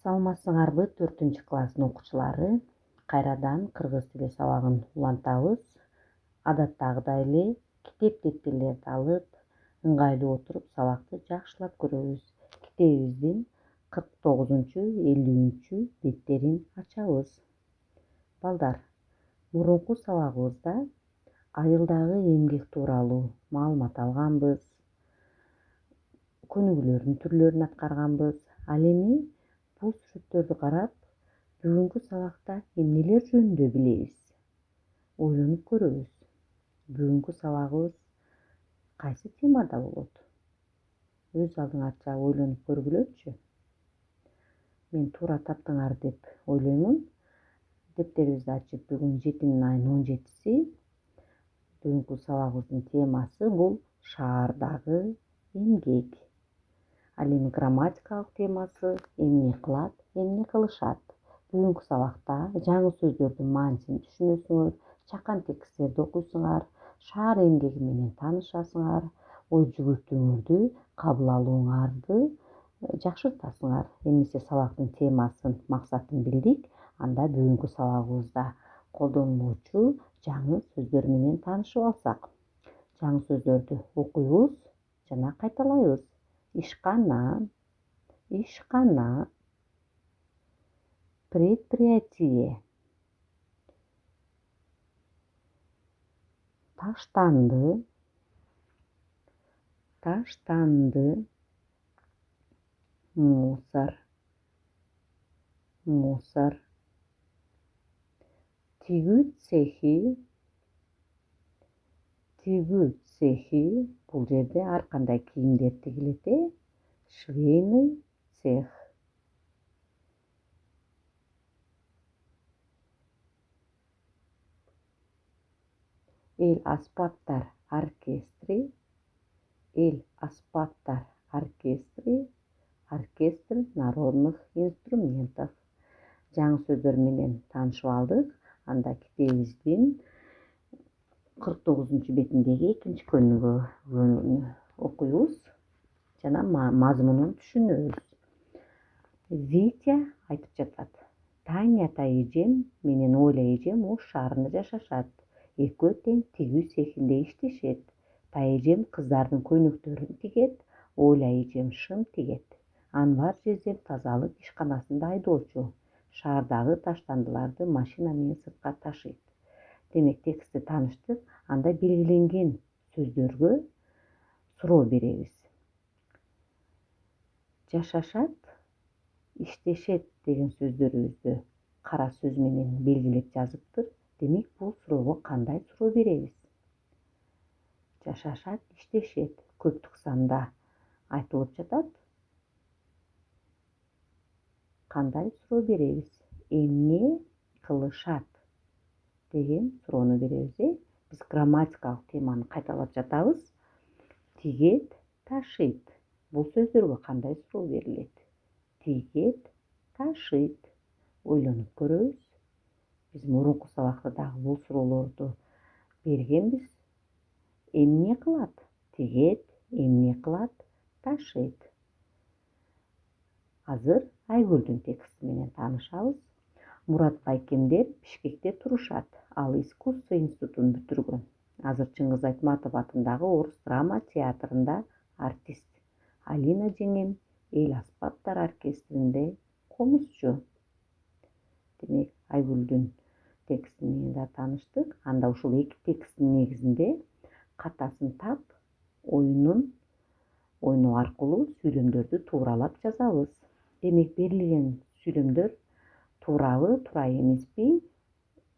Саламатсыңарбы 4-класстын окуучулары? Кайрадан кыргыз тили сабагын улантабыз. Адаттагыдай эле китеп дептерлерди алып, ыңгайлуу отуруп сабакты жакшылап көрөбүз. Китебибиздин 49-50 беттерин ачабыз. Балдар, мурунку сабагыбызда айылдагы эмгек тууралуу маалымат алганбыз. Көнүгүүлөрдүн түрлөрүн аткарганбыз. Ал эми бул сүрөттөрдү карап, бүгүнкү сабакта эмнелер жөнүндө билебиз? Ойлонуп көрөбүз. Бүгүнкү сабагыбыз кайсы темада болот? Өз алдыңарча ойлонуп көргүлөчү. Мен туура таптыңар деп ойлоймун. Дептерибизди ачып, бүгүн 7-айнын 17-си. Бүгүнкү сабагыбыздын темасы бул Шаардагы эмгек. Ал эми грамматикалык темасы эмне кылат, эмне кылышат. Бүгүнкү сабакта жаңы сөздөрдүн маанисин түшүнөсүңөр, чакан тексттерди окуйсуңар, шаар эмгеги менен таанышасыңар, ой жүгүртүүңөрдү кабыл алууңарды жакшыртасыңар. Эмесе сабактын темасын, максатын билдик, анда бүгүнкү сабагыбызда колдонулуучу жаңы сөздөр менен таанышып алсак. Жаңы сөздөрдү окуйбуз жана кайталайбыз. Ишкана, ишкана, предприятие, таштанды, таштанды, мусор, мусор, тигүү цехи, тигүү цехи, бул жерде ар кандай кийимдер тигилет, швейный цех. Эл аспаптар оркестри, эл аспаптар оркестри, оркестр народных инструментов. Жаңы сөздөр менен таанышып алдык. Анда китебибиздин 49 бетиндеги 2-көнүгүүнү окуйбуз жана мазмунун түшүнөбүз. Витя айтып жатат: Таня эжем менен Оля эжем Ош шаарында жашашат. Экөө тең тигүү цехинде иштешет. Эжем кыздардын көйнөктөрүн тигет, Оля эжем шым тигет. Анвар жездем тазалык ишканасында айдоочу. Шаардагы таштандыларды машина менен сыртка ташыйт. Демек, текстти тааныштык. Анда белгиленген сөздөргө суроо беребиз. Жашашат, иштешет деген сөздөрүбүздү кара сөз менен белгилеп жазыптыр. Демек, бул суроого кандай суроо беребиз? Жашашат, иштешет көптүк санда айтылып жатат. Кандай суроо беребиз? Эмне кылышат деген суроону беребиз. Биз грамматикалык теманы кайталап жатабыз. Тигет, ташыйт. Бул сөздөргө кандай суроо берилет? Тигет, ташыйт. Ойлонуп көрөбүз. Биз мурунку сабакта дагы бул суроолорду бергенбиз. Эмне кылат? Тигет, эмне кылат? Ташыйт. Азыр Айгүлдүн тексти менен таанышабыз. Мурат байкемдер Бишкекте турушат. Ал искусство институтун бүтүргөн. Азыр Чыңгыз Айтматов атындагы Орус драма театрында артист. Алина жеңем эл аспаптар оркестринде комузчу. Демек, Айгүлдүн тексти менен да тааныштык. Анда ушул эки тексттин негизинде катасын тап, ойноо аркылуу сүйлөмдөрдү тууралап жазабыз. Демек, берилген сүйлөмдөр туурабы, туура эмеспи?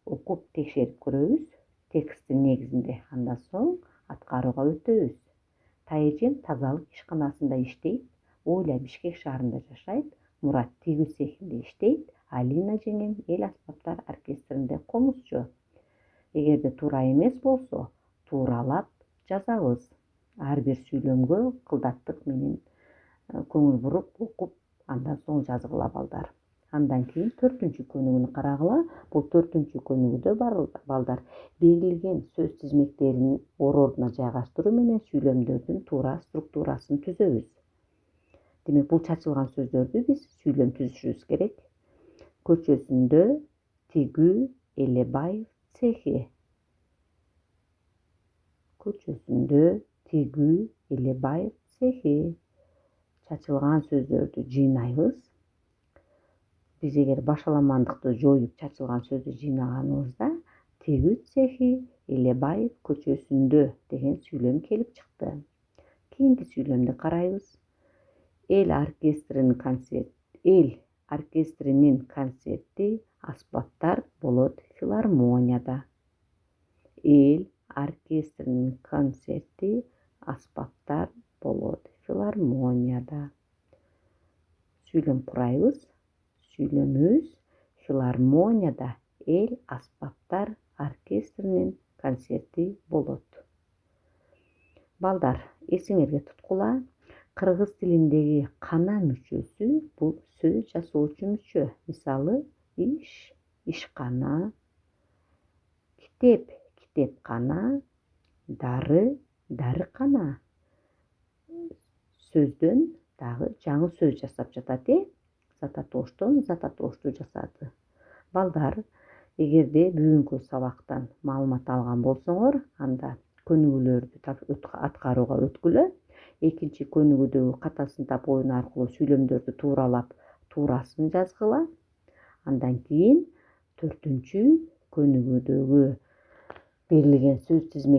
Окуп текшерип көрөбүз тексттин негизинде. Андан соң аткарууга өтөбүз. Эжем тазалык ишканасында иштейт. Оля Бишкек шаарында жашайт. Мурат тигүү цехинде иштейт. Алина жеңем эл аспаптар оркестринде комузчу. Эгерде туура эмес болсо, тууралап жазабыз. Ар бир сүйлөмгө кылдаттык менен көңүл буруп окуп, андан соң жазгыла балдар. Андан кийин 4-көнүгүүнү карагыла. Бул 4-көнүгүүдө балдар берилген сөз ор-ордуна жайгаштыруу менен сүйлөмдөрдүн туура структурасын түзөбүз. Демек бул чачылган сөздөрдү биз сүйлөм түзүшүбүз керек. Көчөсүндө тигүү элебаев цехи. Көчөсүндө тигүү элебаев цехи. Чачылган сөздөрдү жыйнайбыз. Биз эгер башаламандыкты жоюп чачылган сөздү жыйнаганыбызда тигүү цехи элебаев көчөсүндө деген сүйлөм келип чыкты. Кийинки сүйлөмдү карайбыз. Эл оркестринин концерти аспаптар болот филармонияда. Эл оркестринин концерти аспаптар болот филармонияда. Сүйлөм курайбыз. Сүйлөмүбүз филармонияда эл аспаптар оркестринин концерти болот. Балдар, эсиңерге туткула. Кыргыз тилиндеги кана мүчөсү бул сөз жасоочу мүчө. Мисалы, ишкана, китеп, китепкана, дарыкана. Сөздөн дагы жаңы сөз жасап жатат. Зататоштон зататошту жасады. Балдар, эгерде бүгүнкү сабактан маалымат алган болсоңор, анда көнүгүүлөрдү аткарууга өткүлө. Экинчи көнүгүүдөгү ката сынтап оюну аркылуу сүйлөмдөрдү тууралап, туурасын жазгыла. Андан кийин 4-көнүгүүдөгү берилген сөз тизмеги